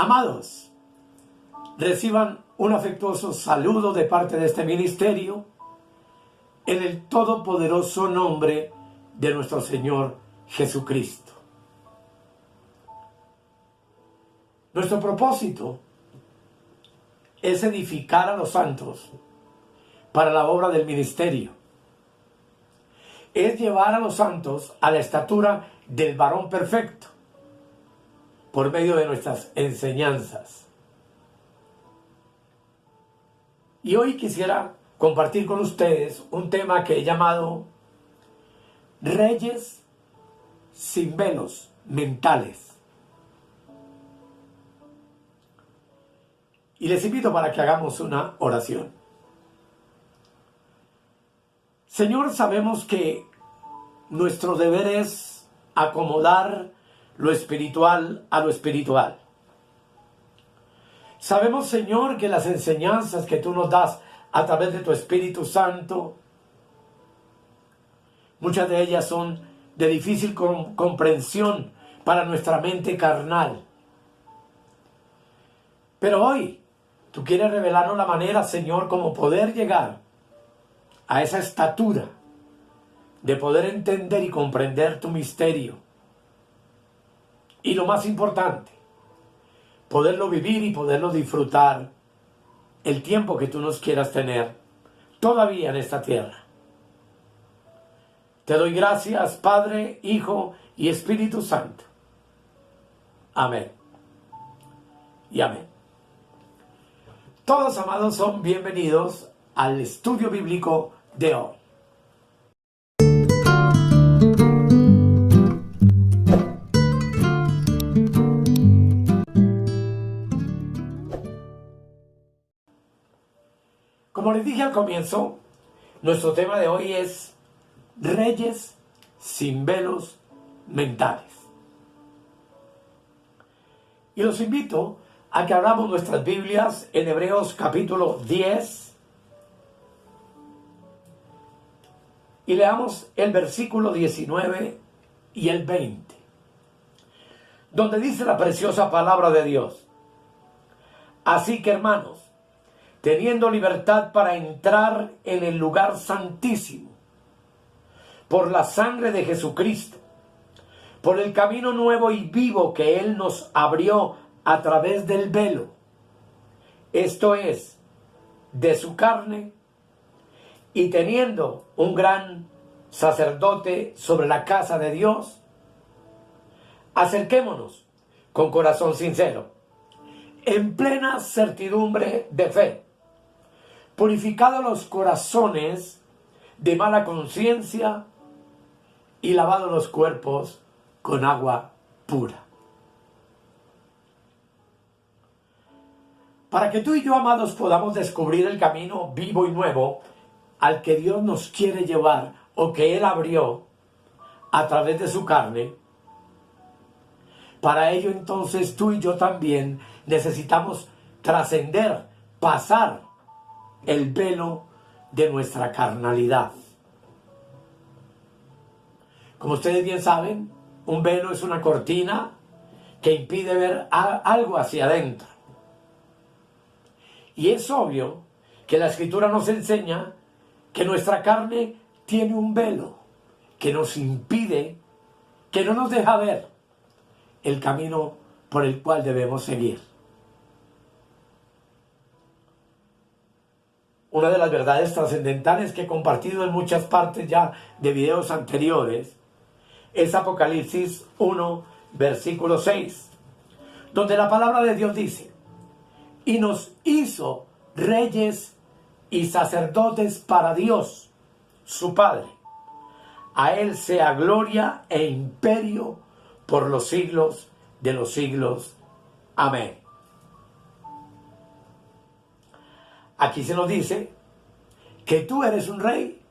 Amados, reciban un afectuoso saludo de parte de este ministerio en el todopoderoso nombre de nuestro Señor Jesucristo. Nuestro propósito es edificar a los santos para la obra del ministerio. Es llevar a los santos a la estatura del varón perfecto por medio de nuestras enseñanzas. Y hoy quisiera compartir con ustedes un tema que he llamado Reyes sin velos mentales. Y les invito para que hagamos una oración. Señor, sabemos que nuestro deber es acomodar lo espiritual a lo espiritual. Sabemos, Señor, que las enseñanzas que tú nos das a través de tu Espíritu Santo, muchas de ellas son de difícil comprensión para nuestra mente carnal. Pero hoy tú quieres revelarnos la manera, Señor, como poder llegar a esa estatura de poder entender y comprender tu misterio. Y lo más importante, poderlo vivir y poderlo disfrutar el tiempo que tú nos quieras tener todavía en esta tierra. Te doy gracias, Padre, Hijo y Espíritu Santo. Amén. Y amén. Todos, amados, son bienvenidos al estudio bíblico de hoy. Como les dije al comienzo, nuestro tema de hoy es Reyes sin velos mentales. Y los invito a que abramos nuestras Biblias en Hebreos capítulo 10 y leamos el versículo 19 y el 20, donde dice la preciosa palabra de Dios. Así que, hermanos, teniendo libertad para entrar en el lugar santísimo, por la sangre de Jesucristo, por el camino nuevo y vivo que Él nos abrió a través del velo, esto es, de su carne, y teniendo un gran sacerdote sobre la casa de Dios, acerquémonos con corazón sincero, en plena certidumbre de fe, purificados los corazones de mala conciencia y lavados los cuerpos con agua pura. Para que tú y yo, amados, podamos descubrir el camino vivo y nuevo al que Dios nos quiere llevar o que Él abrió a través de su carne, para ello entonces tú y yo también necesitamos trascender, pasar el velo de nuestra carnalidad. Como ustedes bien saben, un velo es una cortina que impide ver algo hacia adentro. Y es obvio que la Escritura nos enseña que nuestra carne tiene un velo que nos impide, que no nos deja ver el camino por el cual debemos seguir. Una de las verdades trascendentales que he compartido en muchas partes ya de videos anteriores es Apocalipsis 1, versículo 6, donde la palabra de Dios dice: y nos hizo reyes y sacerdotes para Dios, su Padre. A Él sea gloria e imperio por los siglos de los siglos. Amén. Aquí se nos dice que tú eres un rey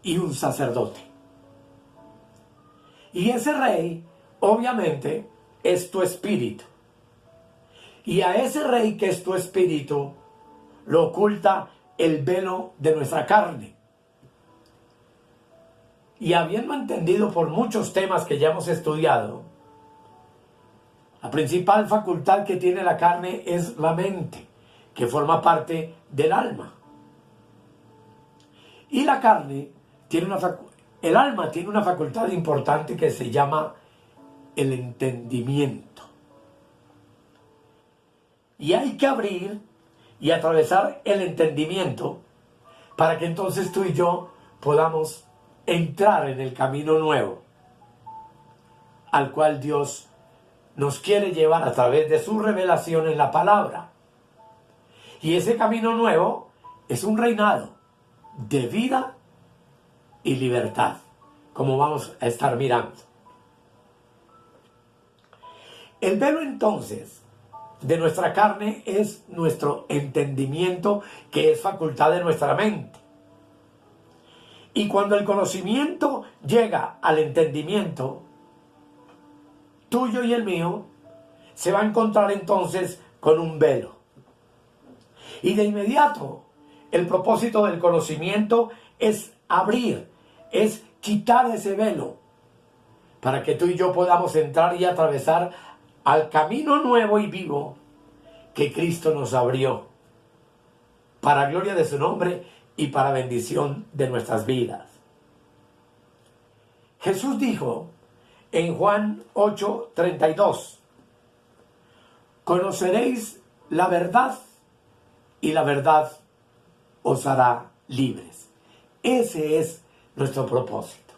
y un sacerdote. Y ese rey, obviamente, es tu espíritu. Y a ese rey que es tu espíritu, lo oculta el velo de nuestra carne. Y habiendo entendido por muchos temas que ya hemos estudiado, La principal facultad que tiene la carne es la mente, que forma parte del alma. Y la carne tiene el alma tiene una facultad importante que se llama el entendimiento. Y hay que abrir y atravesar el entendimiento para que entonces tú y yo podamos entrar en el camino nuevo al cual Dios nos quiere llevar a través de su revelación en la palabra. Y ese camino nuevo es un reinado de vida y libertad, como vamos a estar mirando. El velo entonces de nuestra carne es nuestro entendimiento, que es facultad de nuestra mente. Y cuando el conocimiento llega al entendimiento, tuyo y el mío, se va a encontrar entonces con un velo. Y de inmediato, el propósito del conocimiento es abrir, es quitar ese velo, para que tú y yo podamos entrar y atravesar al camino nuevo y vivo que Cristo nos abrió, para gloria de su nombre y para bendición de nuestras vidas. Jesús dijo en Juan 8:32, conoceréis la verdad y la verdad os hará libres. Ese es nuestro propósito.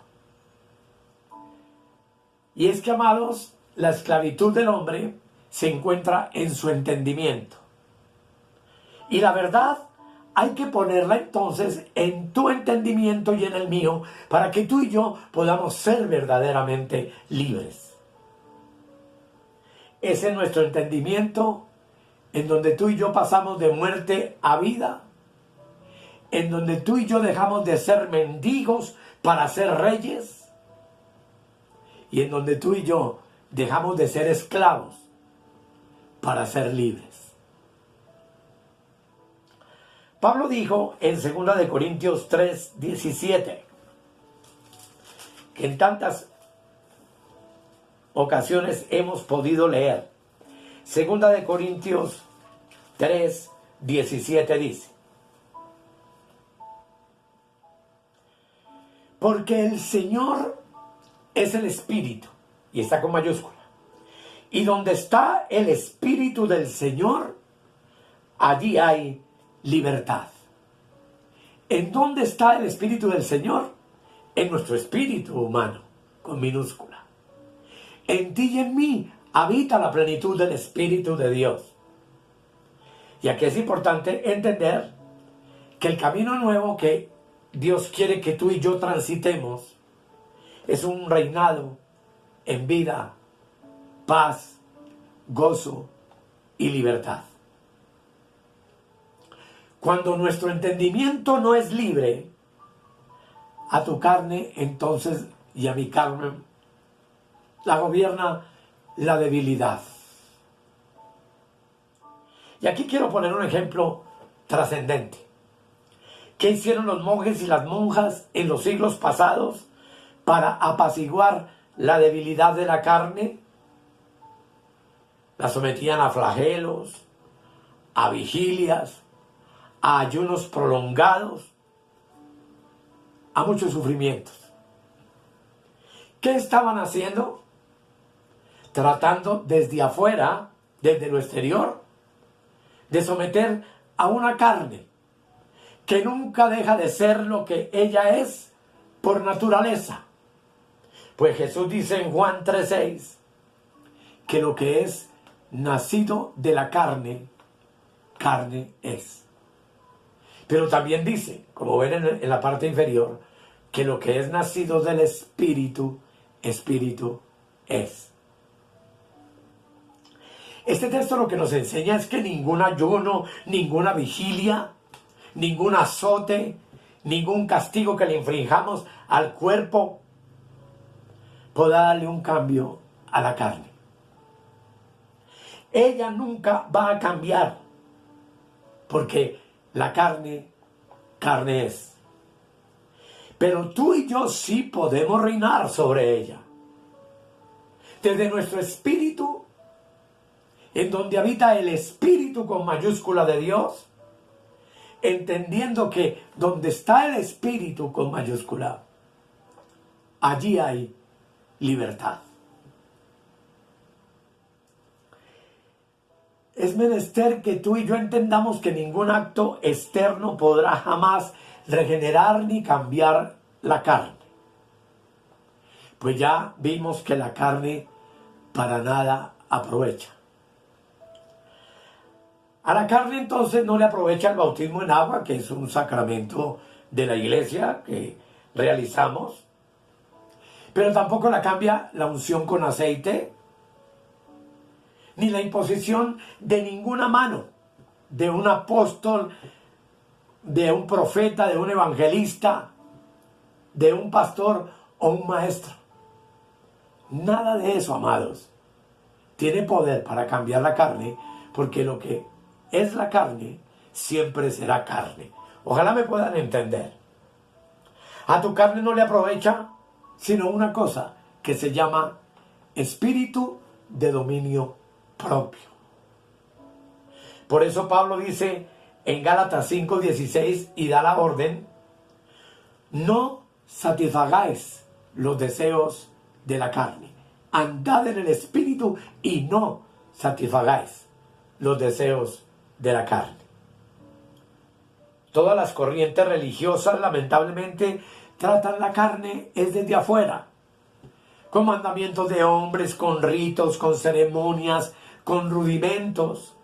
Y es que, amados, la esclavitud del hombre se encuentra en su entendimiento. Y la verdad hay que ponerla entonces en tu entendimiento y en el mío, para que tú y yo podamos ser verdaderamente libres. Es en nuestro entendimiento en donde tú y yo pasamos de muerte a vida, en donde tú y yo dejamos de ser mendigos para ser reyes, y en donde tú y yo dejamos de ser esclavos para ser libres. Pablo dijo en 2 de Corintios 3:17, que en tantas ocasiones hemos podido leer. 2 de Corintios 3:17 dice, porque el Señor es el Espíritu, y está con mayúscula, y donde está el Espíritu del Señor, allí hay libertad. ¿En dónde está el Espíritu del Señor? En nuestro espíritu humano, con minúscula. En ti y en mí habita la plenitud del Espíritu de Dios. Y aquí es importante entender que el camino nuevo que Dios quiere que tú y yo transitemos es un reinado en vida, paz, gozo y libertad. Cuando nuestro entendimiento no es libre, a tu carne entonces y a mi carne la gobierna la debilidad. Y aquí quiero poner un ejemplo trascendente. ¿Qué hicieron los monjes y las monjas en los siglos pasados para apaciguar la debilidad de la carne? La sometían a flagelos, a vigilias, a ayunos prolongados, a muchos sufrimientos. ¿Qué estaban haciendo? Tratando desde afuera, desde lo exterior, de someter a una carne que nunca deja de ser lo que ella es por naturaleza. Pues Jesús dice en Juan 3:6 que lo que es nacido de la carne, carne es. Pero también dice, como ven en la parte inferior, que lo que es nacido del Espíritu, Espíritu es. Este texto lo que nos enseña es que ningún ayuno, ninguna vigilia, ningún azote, ningún castigo que le infringamos al cuerpo pueda darle un cambio a la carne. Ella nunca va a cambiar, porque la carne, carne es. Pero tú y yo sí podemos reinar sobre ella. Desde nuestro espíritu en donde habita el Espíritu con mayúscula de Dios, entendiendo que donde está el Espíritu con mayúscula, allí hay libertad. Es menester que tú y yo entendamos que ningún acto externo podrá jamás regenerar ni cambiar la carne. Pues ya vimos que la carne para nada aprovecha. A la carne entonces no le aprovecha el bautismo en agua, que es un sacramento de la iglesia que realizamos, pero tampoco la cambia la unción con aceite, ni la imposición de ninguna mano, de un apóstol, de un profeta, de un evangelista, de un pastor o un maestro. Nada de eso, amados, tiene poder para cambiar la carne, porque lo que es la carne siempre será carne. Ojalá me puedan entender. A tu carne no le aprovecha sino una cosa que se llama espíritu de dominio propio. Por eso Pablo dice en Gálatas 5:16 y da la orden: no satisfagáis los deseos de la carne, andad en el espíritu y no satisfagáis los deseos de la carne. Todas las corrientes religiosas lamentablemente tratan la carne es desde afuera, con mandamientos de hombres, con ritos, con ceremonias, con rudimentos.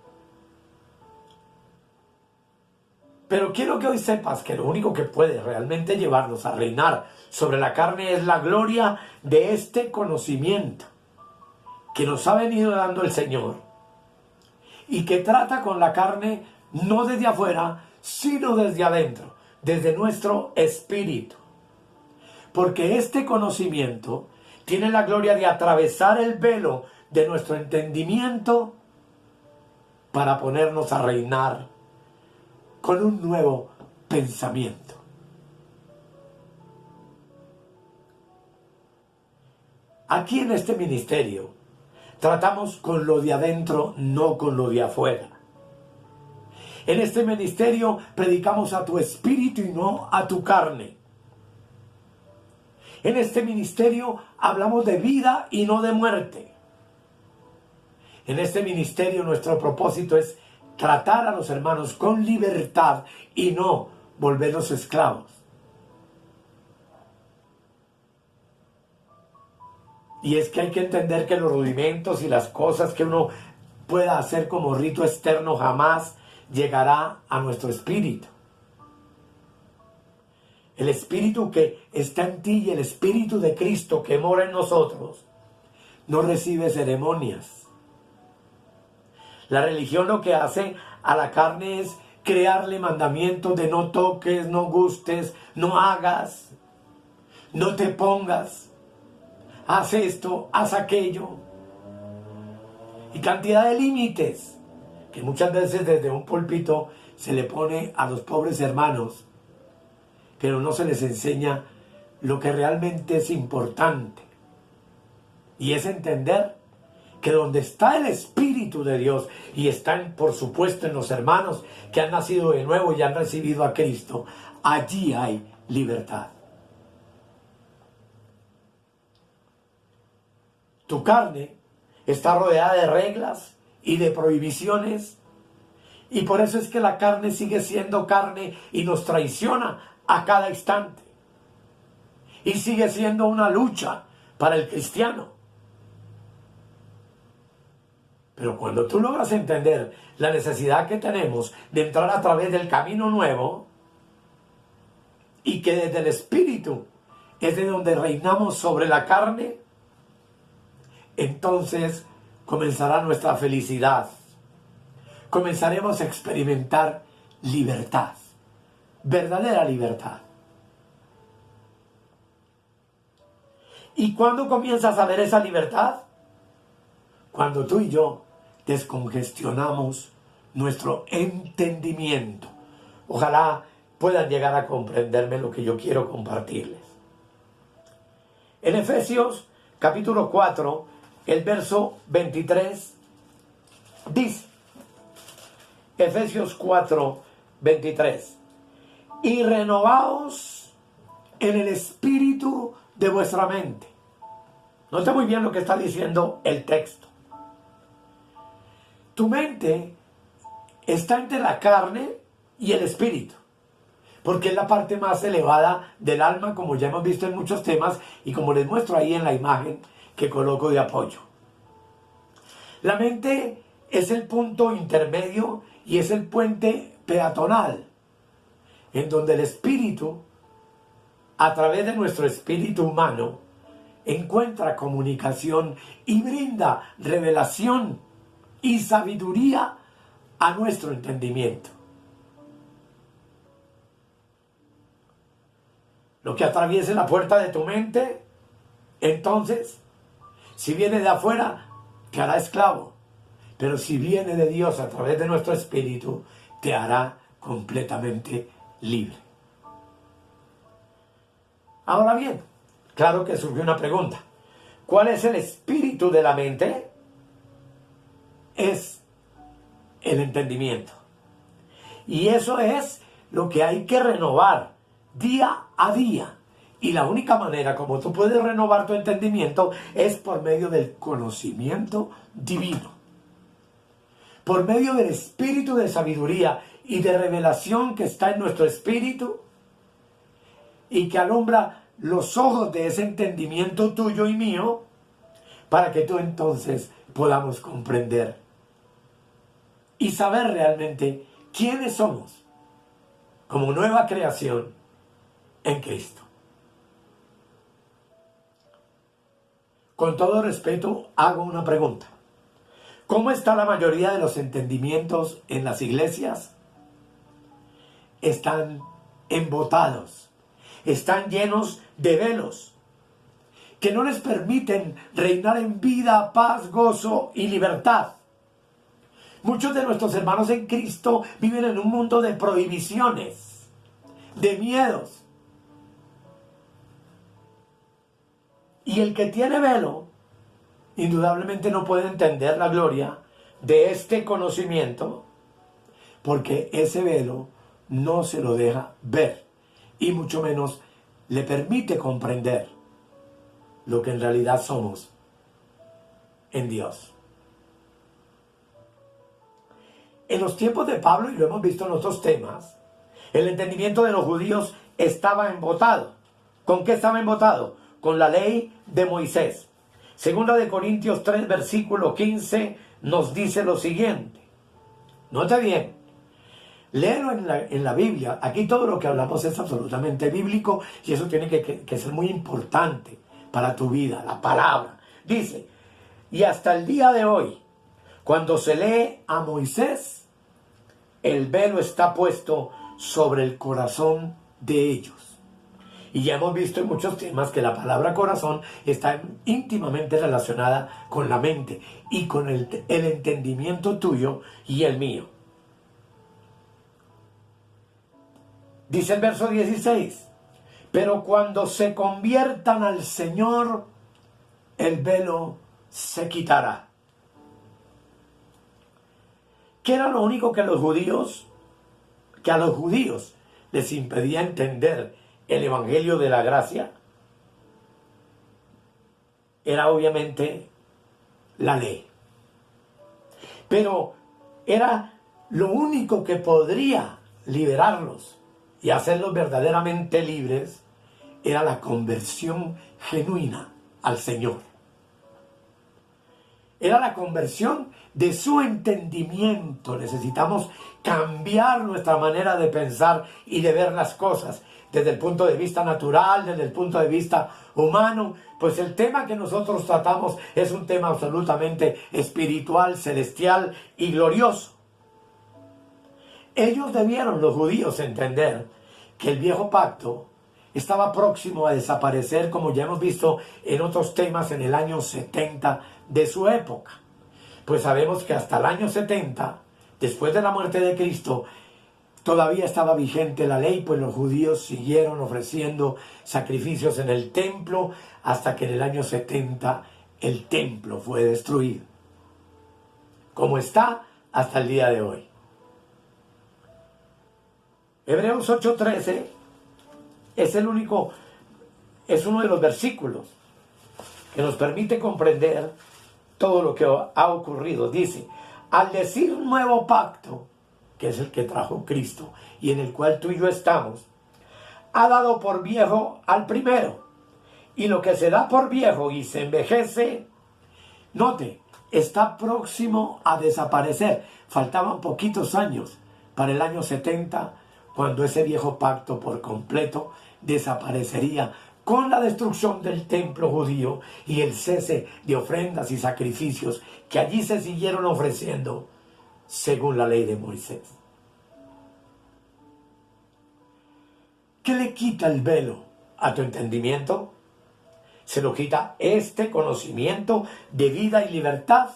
Pero quiero que hoy sepas que lo único que puede realmente llevarnos a reinar sobre la carne es la gloria de este conocimiento que nos ha venido dando el Señor y que trata con la carne no desde afuera, sino desde adentro, desde nuestro espíritu. Porque este conocimiento tiene la gloria de atravesar el velo de nuestro entendimiento para ponernos a reinar con un nuevo pensamiento. Aquí en este ministerio tratamos con lo de adentro, no con lo de afuera. En este ministerio predicamos a tu espíritu y no a tu carne. En este ministerio hablamos de vida y no de muerte. En este ministerio nuestro propósito es tratar a los hermanos con libertad y no volverlos esclavos. Y es que hay que entender que los rudimentos y las cosas que uno pueda hacer como rito externo jamás llegará a nuestro espíritu. El espíritu que está en ti y el espíritu de Cristo que mora en nosotros no recibe ceremonias. La religión lo que hace a la carne es crearle mandamientos de no toques, no gustes, no hagas, no te pongas, haz esto, haz aquello. Y cantidad de límites que muchas veces desde un púlpito se le pone a los pobres hermanos, pero no se les enseña lo que realmente es importante. Y es entender que donde está el Espíritu de Dios, y están por supuesto en los hermanos que han nacido de nuevo y han recibido a Cristo, allí hay libertad. Tu carne está rodeada de reglas y de prohibiciones, y por eso es que la carne sigue siendo carne y nos traiciona a cada instante, y sigue siendo una lucha para el cristiano. Pero cuando tú logras entender la necesidad que tenemos de entrar a través del camino nuevo, y que desde el Espíritu es de donde reinamos sobre la carne, entonces comenzará nuestra felicidad. Comenzaremos a experimentar libertad, verdadera libertad. ¿Y cuándo comienzas a ver esa libertad? Cuando tú y yo descongestionamos nuestro entendimiento. Ojalá puedan llegar a comprenderme lo que yo quiero compartirles. En Efesios capítulo 4, el verso 23 Dice Efesios 4:23, y renovaos en el espíritu de vuestra mente. Nota muy bien lo que está diciendo el texto. Tu mente está entre la carne y el espíritu, porque es la parte más elevada del alma, como ya hemos visto en muchos temas y como les muestro ahí en la imagen que coloco de apoyo. La mente es el punto intermedio y es el puente peatonal, en donde el espíritu, a través de nuestro espíritu humano, encuentra comunicación y brinda revelación y sabiduría a nuestro entendimiento. Lo que atraviese la puerta de tu mente, entonces, si viene de afuera, te hará esclavo. Pero si viene de Dios a través de nuestro espíritu, te hará completamente libre. Ahora bien, claro que surgió una pregunta. ¿Cuál es el espíritu de la mente? Es el entendimiento. Y eso es lo que hay que renovar día a día. Y la única manera como tú puedes renovar tu entendimiento es por medio del conocimiento divino. Por medio del espíritu de sabiduría y de revelación que está en nuestro espíritu y que alumbra los ojos de ese entendimiento tuyo y mío, para que tú entonces podamos comprender y saber realmente quiénes somos como nueva creación en Cristo. Con todo respeto, hago una pregunta. ¿Cómo está la mayoría de los entendimientos en las iglesias? Están embotados, están llenos de velos que no les permiten reinar en vida, paz, gozo y libertad. Muchos de nuestros hermanos en Cristo viven en un mundo de prohibiciones, de miedos. Y el que tiene velo, indudablemente no puede entender la gloria de este conocimiento, porque ese velo no se lo deja ver, y mucho menos le permite comprender lo que en realidad somos en Dios. En los tiempos de Pablo, y lo hemos visto en otros temas, el entendimiento de los judíos estaba embotado. ¿Con qué estaba embotado? Con la ley de Moisés. Segunda de Corintios 3, versículo 15, nos dice lo siguiente. Note bien, léelo en la Biblia. Aquí todo lo que hablamos es absolutamente bíblico y eso tiene que ser muy importante para tu vida, la palabra. Dice, y hasta el día de hoy, cuando se lee a Moisés, el velo está puesto sobre el corazón de ellos. Y ya hemos visto en muchos temas que la palabra corazón está íntimamente relacionada con la mente y con el entendimiento tuyo y el mío. Dice el verso 16, pero cuando se conviertan al Señor, el velo se quitará. ¿Qué era lo único que a los judíos les impedía entender el evangelio de la gracia? Era obviamente la ley. Pero era lo único que podría liberarlos y hacerlos verdaderamente libres, era la conversión genuina al Señor. Era la conversión de su entendimiento. Necesitamos cambiar nuestra manera de pensar y de ver las cosas desde el punto de vista natural, desde el punto de vista humano, pues el tema que nosotros tratamos es un tema absolutamente espiritual, celestial y glorioso. Ellos debieron, los judíos, entender que el viejo pacto estaba próximo a desaparecer, como ya hemos visto en otros temas, en el año 70 de su época. Pues sabemos que hasta el año 70, después de la muerte de Cristo, todavía estaba vigente la ley, pues los judíos siguieron ofreciendo sacrificios en el templo hasta que en el año 70 el templo fue destruido. Como está hasta el día de hoy. Hebreos 8:13 es uno de los versículos que nos permite comprender todo lo que ha ocurrido. Dice, al decir nuevo pacto, que es el que trajo Cristo y en el cual tú y yo estamos, ha dado por viejo al primero. Y lo que se da por viejo y se envejece, note, está próximo a desaparecer. Faltaban poquitos años para el año 70, cuando ese viejo pacto por completo desaparecería con la destrucción del templo judío y el cese de ofrendas y sacrificios que allí se siguieron ofreciendo según la ley de Moisés. ¿Qué le quita el velo a tu entendimiento? Se lo quita este conocimiento de vida y libertad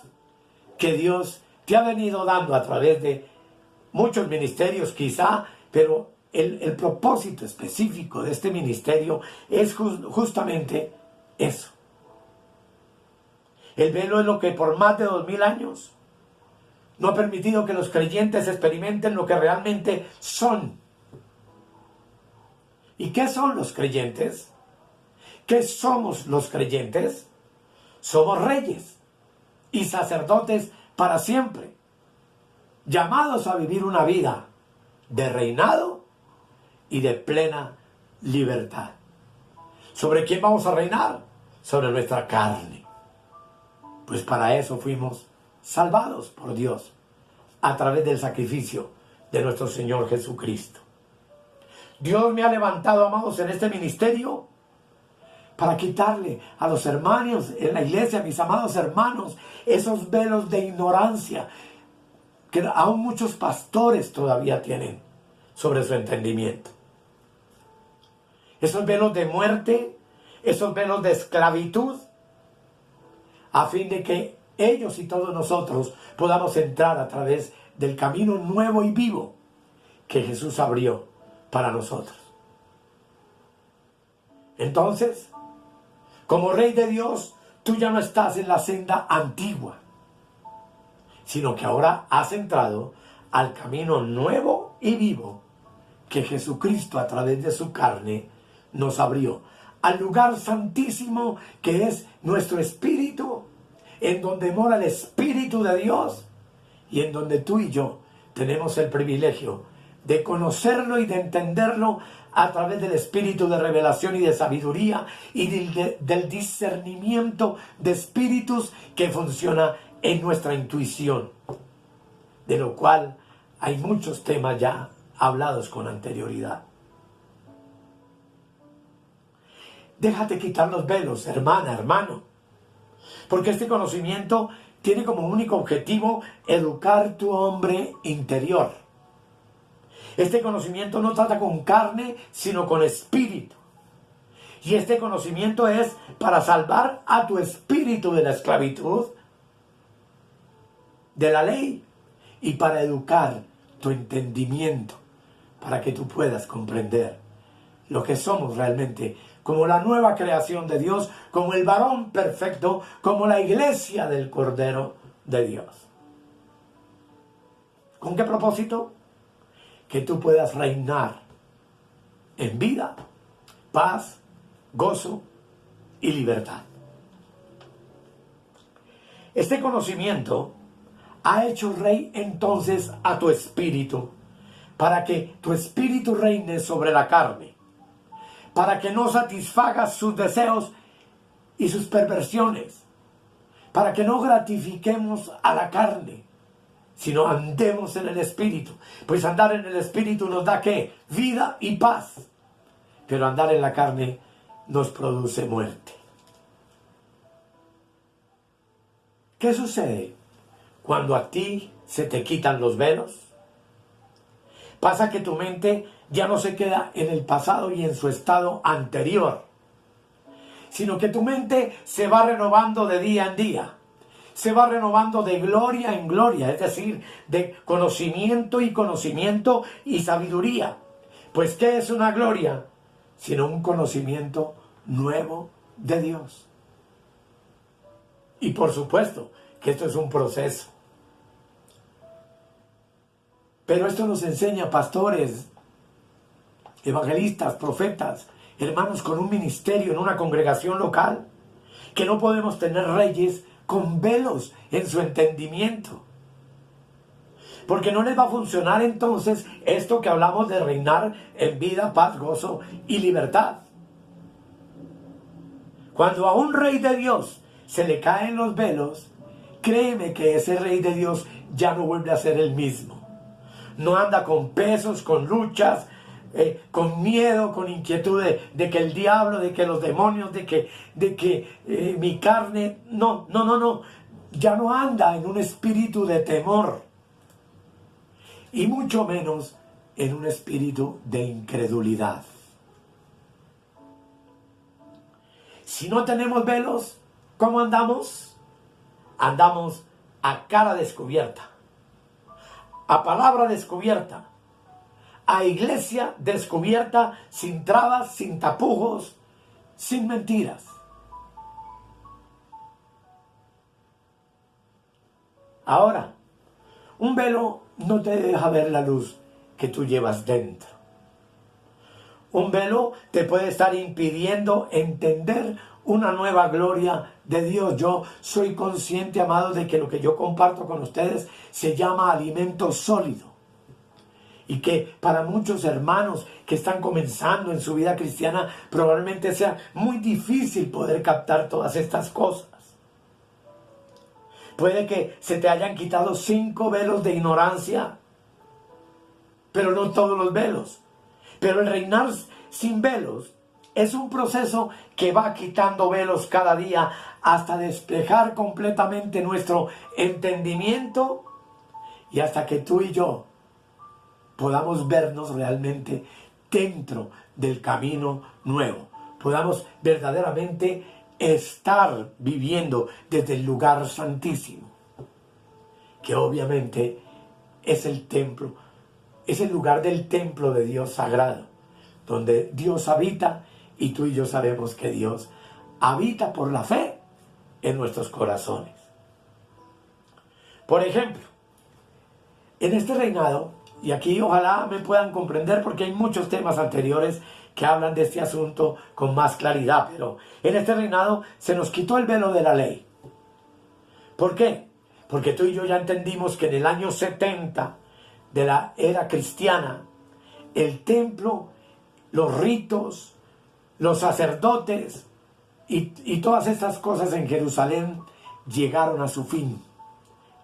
que Dios te ha venido dando a través de muchos ministerios quizá, pero el propósito específico de este ministerio es justamente eso. El velo es lo que por más de 2000 años no ha permitido que los creyentes experimenten lo que realmente son. ¿Y qué son los creyentes? ¿Qué somos los creyentes? Somos reyes y sacerdotes para siempre, llamados a vivir una vida de reinado y de plena libertad. ¿Sobre quién vamos a reinar? Sobre nuestra carne. Pues para eso fuimos salvados por Dios a través del sacrificio de nuestro Señor Jesucristo. Dios me ha levantado, amados, en este ministerio para quitarle a los hermanos en la iglesia, mis amados hermanos, esos velos de ignorancia que aún muchos pastores todavía tienen sobre su entendimiento. Esos velos de muerte, esos velos de esclavitud, a fin de que ellos y todos nosotros podamos entrar a través del camino nuevo y vivo que Jesús abrió para nosotros. Entonces, como Rey de Dios, tú ya no estás en la senda antigua, sino que ahora has entrado al camino nuevo y vivo que Jesucristo a través de su carne nos abrió, al lugar santísimo que es nuestro espíritu, en donde mora el Espíritu de Dios y en donde tú y yo tenemos el privilegio de conocerlo y de entenderlo a través del espíritu de revelación y de sabiduría y del discernimiento de espíritus que funciona en nuestra intuición, de lo cual hay muchos temas ya hablados con anterioridad. Déjate quitar los velos, hermana, hermano, porque este conocimiento tiene como único objetivo educar tu hombre interior. Este conocimiento no trata con carne, sino con espíritu. Y este conocimiento es para salvar a tu espíritu de la esclavitud, de la ley, y para educar tu entendimiento, para que tú puedas comprender lo que somos realmente, como la nueva creación de Dios, como el varón perfecto, como la iglesia del Cordero de Dios. ¿Con qué propósito? Que tú puedas reinar en vida, paz, gozo y libertad. Este conocimiento ha hecho rey entonces a tu espíritu, para que tu espíritu reine sobre la carne, para que no satisfagas sus deseos y sus perversiones, para que no gratifiquemos a la carne, sino andemos en el Espíritu. Pues andar en el Espíritu nos da ¿qué? Vida y paz. Pero andar en la carne nos produce muerte. ¿Qué sucede cuando a ti se te quitan los velos? Pasa que tu mente ya no se queda en el pasado y en su estado anterior, sino que tu mente se va renovando de día en día. Se va renovando de gloria en gloria, es decir, de conocimiento y sabiduría. Pues, ¿qué es una gloria? Sino un conocimiento nuevo de Dios. Y por supuesto que esto es un proceso. Pero esto nos enseña pastores, evangelistas, profetas, hermanos con un ministerio en una congregación local, que no podemos tener reyes con velos en su entendimiento. Porque no les va a funcionar entonces esto que hablamos de reinar en vida, paz, gozo y libertad. Cuando a un rey de Dios se le caen los velos, créeme que ese rey de Dios ya no vuelve a ser el mismo. No anda con pesos, con luchas, con miedo, con inquietud de que el diablo, de que los demonios, de que mi carne. No. Ya no anda en un espíritu de temor. Y mucho menos en un espíritu de incredulidad. Si no tenemos velos, ¿cómo andamos? Andamos a cara descubierta, a palabra descubierta, a iglesia descubierta, sin trabas, sin tapujos, sin mentiras. Ahora, un velo no te deja ver la luz que tú llevas dentro. Un velo te puede estar impidiendo entender una nueva gloria de Dios. Yo soy consciente, amados, de que lo que yo comparto con ustedes se llama alimento sólido. Y que para muchos hermanos que están comenzando en su vida cristiana, probablemente sea muy difícil poder captar todas estas cosas. Puede que se te hayan quitado 5 velos de ignorancia, pero no todos los velos. Pero el reinar sin velos es un proceso que va quitando velos cada día hasta despejar completamente nuestro entendimiento y hasta que tú y yo podamos vernos realmente dentro del camino nuevo. Podamos verdaderamente estar viviendo desde el lugar santísimo, que obviamente es el templo, es el lugar del templo de Dios sagrado, donde Dios habita, y tú y yo sabemos que Dios habita por la fe en nuestros corazones. Por ejemplo, en este reinado, y aquí ojalá me puedan comprender porque hay muchos temas anteriores que hablan de este asunto con más claridad, pero en este reinado se nos quitó el velo de la ley. ¿Por qué? Porque tú y yo ya entendimos que en el año 70 de la era cristiana, el templo, los ritos, los sacerdotes y todas estas cosas en Jerusalén llegaron a su fin.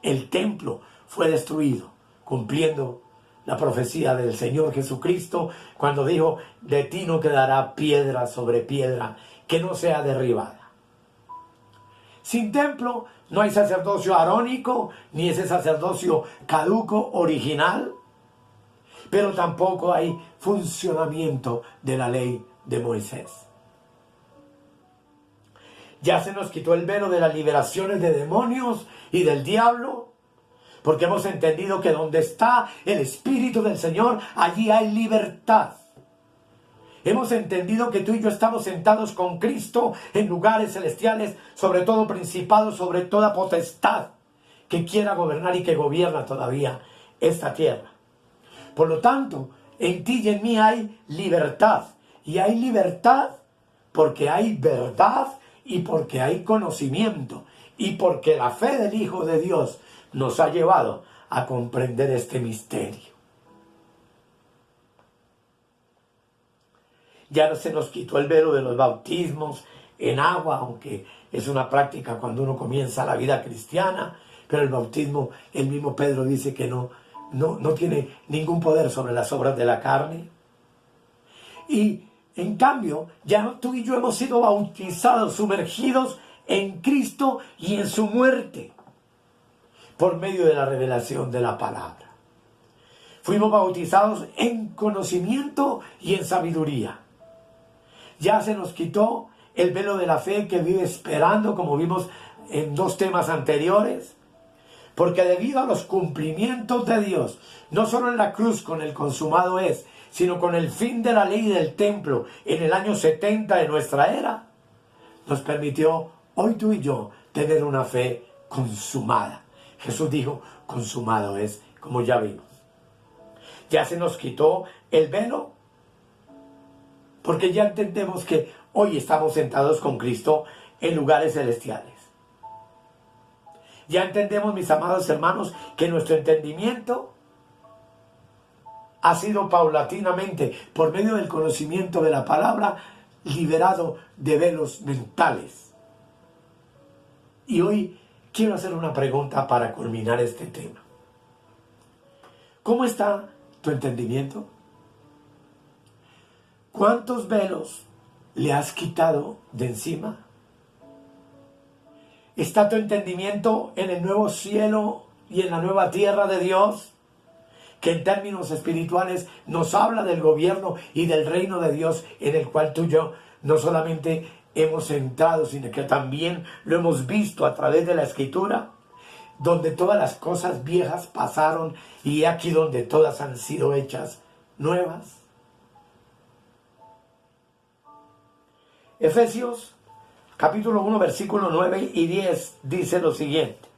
El templo fue destruido, cumpliendo la profecía del Señor Jesucristo cuando dijo: de ti no quedará piedra sobre piedra que no sea derribada. Sin templo no hay sacerdocio arónico, ni ese sacerdocio caduco original, pero tampoco hay funcionamiento de la ley de Moisés. Ya se nos quitó el velo de las liberaciones de demonios y del diablo, porque hemos entendido que donde está el Espíritu del Señor, allí hay libertad. Hemos entendido que tú y yo estamos sentados con Cristo en lugares celestiales, sobre todo principados, sobre toda potestad que quiera gobernar y que gobierna todavía esta tierra. Por lo tanto, en ti y en mí hay libertad. Y hay libertad porque hay verdad y porque hay conocimiento. Y porque la fe del Hijo de Dios nos ha llevado a comprender este misterio. Ya se nos quitó el velo de los bautismos en agua, aunque es una práctica cuando uno comienza la vida cristiana, pero el bautismo, el mismo Pedro dice que no tiene ningún poder sobre las obras de la carne. Y en cambio, ya tú y yo hemos sido bautizados, sumergidos en Cristo y en su muerte, por medio de la revelación de la palabra. Fuimos bautizados en conocimiento y en sabiduría. Ya se nos quitó el velo de la fe que vive esperando, como vimos en 2 temas anteriores, porque debido a los cumplimientos de Dios, no solo en la cruz con el consumado es, sino con el fin de la ley del templo en el año 70 de nuestra era, nos permitió hoy tú y yo tener una fe consumada. Jesús dijo: consumado es, como ya vimos. ya se nos quitó el velo, porque ya entendemos que hoy estamos sentados con Cristo en lugares celestiales. Ya entendemos, mis amados hermanos, que nuestro entendimiento ha sido paulatinamente, por medio del conocimiento de la palabra, liberado de velos mentales. Y hoy quiero hacer una pregunta para culminar este tema. ¿Cómo está tu entendimiento? ¿Cuántos velos le has quitado de encima? ¿Está tu entendimiento en el nuevo cielo y en la nueva tierra de Dios? Que en términos espirituales nos habla del gobierno y del reino de Dios, en el cual tú y yo no solamente hemos entrado, sino que también lo hemos visto a través de la Escritura, donde todas las cosas viejas pasaron y aquí donde todas han sido hechas nuevas. Efesios capítulo 1, versículo 9 y 10 dice lo siguiente.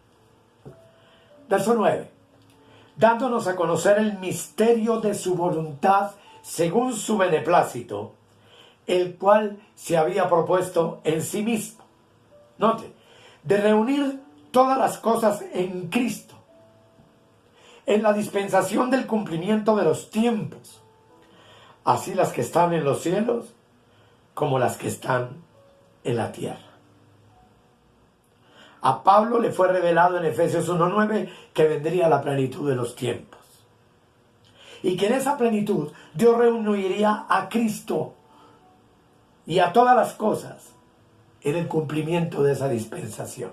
Verso 9. Dándonos a conocer el misterio de su voluntad según su beneplácito, el cual se había propuesto en sí mismo. Note, de reunir todas las cosas en Cristo, en la dispensación del cumplimiento de los tiempos, así las que están en los cielos como las que están en la tierra. A Pablo le fue revelado en Efesios 1:9 que vendría la plenitud de los tiempos. Y que en esa plenitud Dios reuniría a Cristo y a todas las cosas en el cumplimiento de esa dispensación.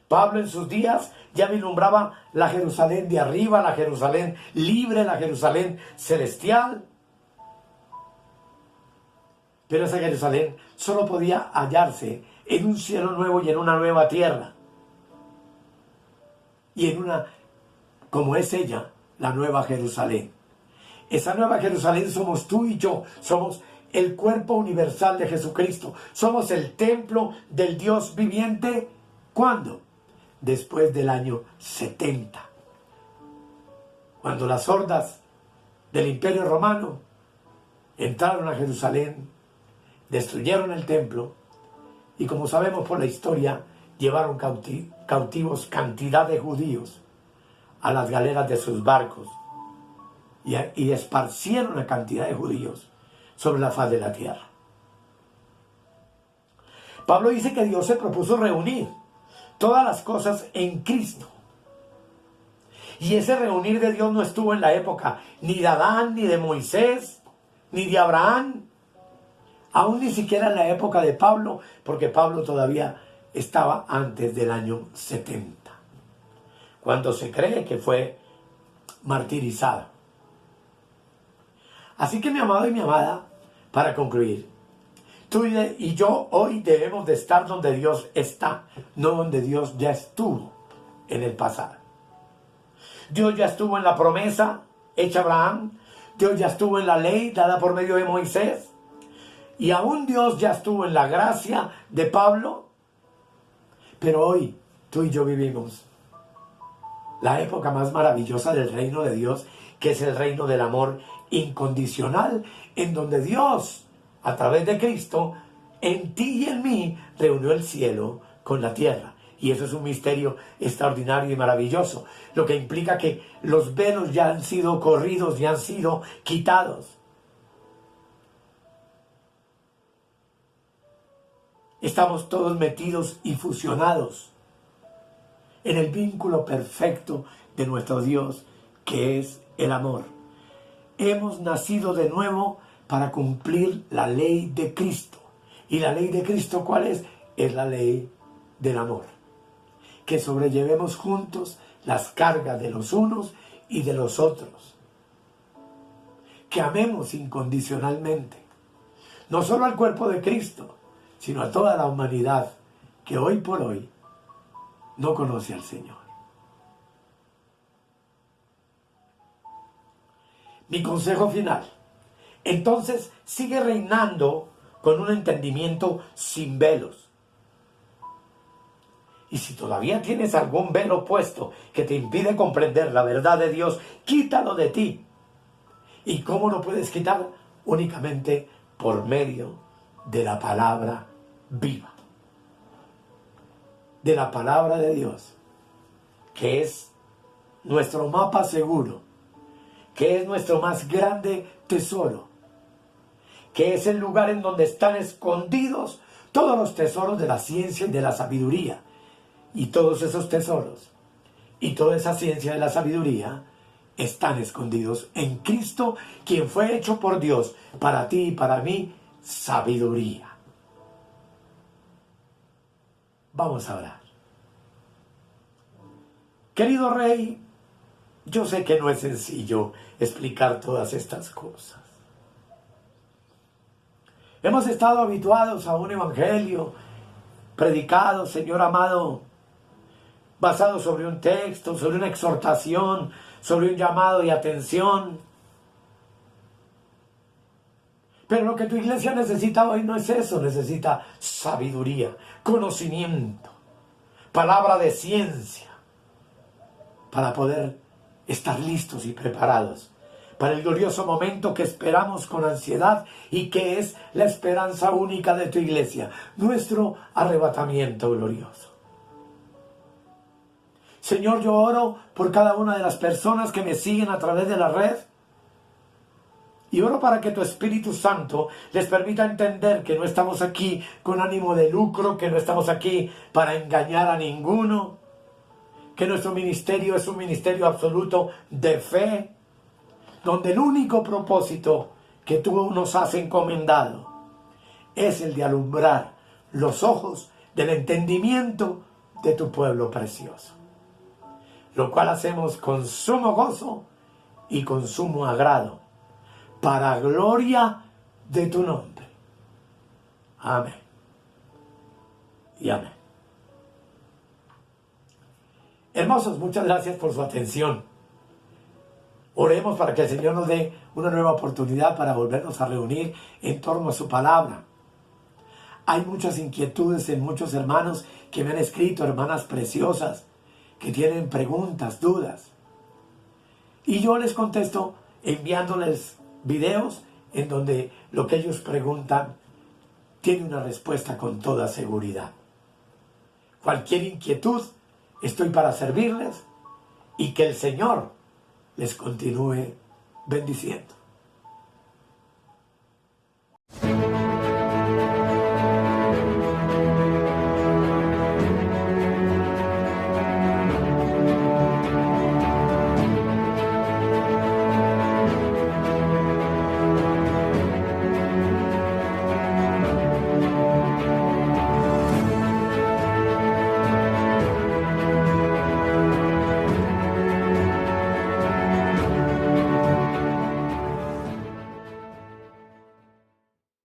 Pablo en sus días ya vislumbraba la Jerusalén de arriba, la Jerusalén libre, la Jerusalén celestial. Pero esa Jerusalén solo podía hallarse en un cielo nuevo y en una nueva tierra. Y en una, como es ella, la nueva Jerusalén. Esa nueva Jerusalén somos tú y yo. Somos el cuerpo universal de Jesucristo. Somos el templo del Dios viviente. ¿Cuándo? Después del año 70. Cuando las hordas del Imperio Romano entraron a Jerusalén, destruyeron el templo y, como sabemos por la historia, llevaron cautivos cantidad de judíos a las galeras de sus barcos y esparcieron la cantidad de judíos sobre la faz de la tierra. Pablo dice que Dios se propuso reunir todas las cosas en Cristo. Y ese reunir de Dios no estuvo en la época ni de Adán, ni de Moisés, ni de Abraham, aún ni siquiera en la época de Pablo, porque Pablo todavía estaba antes del año 70, cuando se cree que fue martirizado. Así que, mi amado y mi amada, para concluir, tú y yo hoy debemos de estar donde Dios está, no donde Dios ya estuvo en el pasado. Dios ya estuvo en la promesa hecha a Abraham, Dios ya estuvo en la ley dada por medio de Moisés, y aún Dios ya estuvo en la gracia de Pablo. Pero hoy tú y yo vivimos la época más maravillosa del reino de Dios, que es el reino del amor incondicional, en donde Dios, a través de Cristo, en ti y en mí, reunió el cielo con la tierra. Y eso es un misterio extraordinario y maravilloso, lo que implica que los velos ya han sido corridos, ya han sido quitados. Estamos todos metidos y fusionados en el vínculo perfecto de nuestro Dios, que es el amor. Hemos nacido de nuevo para cumplir la ley de Cristo. ¿Y la ley de Cristo cuál es? Es la ley del amor. Que sobrellevemos juntos las cargas de los unos y de los otros. Que amemos incondicionalmente, no solo al cuerpo de Cristo, sino a toda la humanidad que hoy por hoy no conoce al Señor. Mi consejo final: entonces sigue reinando con un entendimiento sin velos. Y si todavía tienes algún velo puesto que te impide comprender la verdad de Dios, quítalo de ti. ¿Y cómo lo puedes quitar? Únicamente por medio de la palabra viva. De la palabra de Dios, que es nuestro mapa seguro, que es nuestro más grande tesoro, que es el lugar en donde están escondidos todos los tesoros de la ciencia y de la sabiduría. Y todos esos tesoros y toda esa ciencia de la sabiduría están escondidos en Cristo, quien fue hecho por Dios para ti y para mí sabiduría. Vamos a orar. Querido Rey, yo sé que no es sencillo explicar todas estas cosas. Hemos estado habituados a un evangelio predicado, Señor amado, basado sobre un texto, sobre una exhortación, sobre un llamado de atención. Pero lo que tu iglesia necesita hoy no es eso, necesita sabiduría, conocimiento, palabra de ciencia, para poder estar listos y preparados para el glorioso momento que esperamos con ansiedad y que es la esperanza única de tu iglesia, nuestro arrebatamiento glorioso. Señor, yo oro por cada una de las personas que me siguen a través de la red y oro para que tu Espíritu Santo les permita entender que no estamos aquí con ánimo de lucro, que no estamos aquí para engañar a ninguno, que nuestro ministerio es un ministerio absoluto de fe, donde el único propósito que tú nos has encomendado es el de alumbrar los ojos del entendimiento de tu pueblo precioso, lo cual hacemos con sumo gozo y con sumo agrado, para gloria de tu nombre. Amén y amén. Hermosos, muchas gracias por su atención. Oremos para que el Señor nos dé una nueva oportunidad para volvernos a reunir en torno a su palabra. Hay muchas inquietudes en muchos hermanos que me han escrito, hermanas preciosas, que tienen preguntas, dudas. Y yo les contesto enviándoles videos en donde lo que ellos preguntan tiene una respuesta con toda seguridad. Cualquier inquietud, estoy para servirles y que el Señor les continúe bendiciendo.